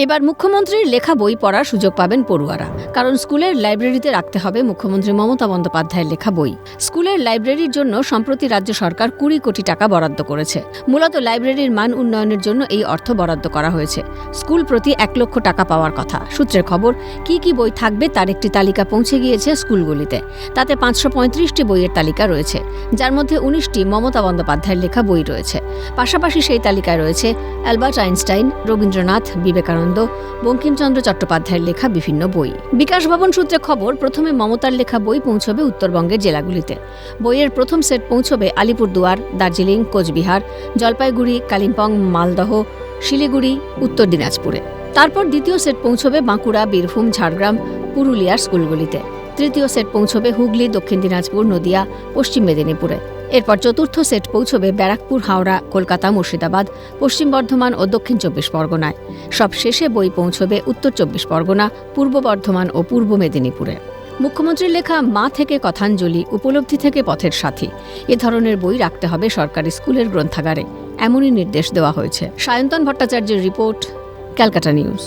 এবার মুখ্যমন্ত্রীর লেখা বই পড়ার সুযোগ পাবেন পড়ুয়ারা, কারণ স্কুলের লাইব্রেরিতে রাখতে হবে মুখ্যমন্ত্রী মমতা বন্দ্যোপাধ্যায়ের লেখা বই। স্কুলের লাইব্রেরির জন্য সম্প্রতি রাজ্য সরকার 20 কোটি টাকা বরাদ্দ করেছে। মূলত লাইব্রেরির মান উন্নয়নের জন্য এই অর্থ বরাদ্দ করা হয়েছে। স্কুল প্রতি 1 লক্ষ টাকা পাওয়ার কথা। সূত্রের খবর, কি বই থাকবে তার একটি তালিকা পৌঁছে গিয়েছে স্কুলগুলিতে। তাতে 535টি বইয়ের তালিকা রয়েছে, যার মধ্যে 19টি মমতা বন্দ্যোপাধ্যায়ের লেখা বই রয়েছে। পাশাপাশি সেই তালিকায় রয়েছে অ্যালবার্ট আইনস্টাইন, রবীন্দ্রনাথ, বিবেকানন্দ, বঙ্কিমচন্দ্র চট্টোপাধ্যায়ের লেখা বিভিন্ন বই। বিকাশ ভবন সূত্রে খবর, প্রথমে মমতার লেখা বই পৌঁছবে উত্তরবঙ্গের জেলাগুলিতে। বইয়ের প্রথম সেট পৌঁছবে আলিপুরদুয়ার, দার্জিলিং, কোচবিহার, জলপাইগুড়ি, কালিম্পং, মালদহ, শিলিগুড়ি, উত্তর দিনাজপুরে। তারপর দ্বিতীয় সেট পৌঁছবে বাঁকুড়া, বীরভূম, ঝাড়গ্রাম, পুরুলিয়ার স্কুলগুলিতে। তৃতীয় সেট পৌঁছবে হুগলি, দক্ষিণ দিনাজপুর, নদিয়া, পশ্চিম মেদিনীপুরে। এরপর চতুর্থ সেট পৌঁছবে ব্যারাকপুর, হাওড়া, কলকাতা, মুর্শিদাবাদ, পশ্চিম বর্ধমান ও দক্ষিণ 24 পরগনায়। সব শেষে বই পৌঁছবে উত্তর 24 পরগনা, পূর্ব বর্ধমান ও পূর্ব মেদিনীপুরে। মুখ্যমন্ত্রীর লেখা মা থেকে কথাঞ্জলি, উপলব্ধি থেকে পথের সাথী এ ধরনের বই রাখতে হবে সরকারি স্কুলের গ্রন্থাগারে, এমনই নির্দেশ দেওয়া হয়েছে। সায়ন্তন ভট্টাচার্যের রিপোর্ট, ক্যালকাটা নিউজ।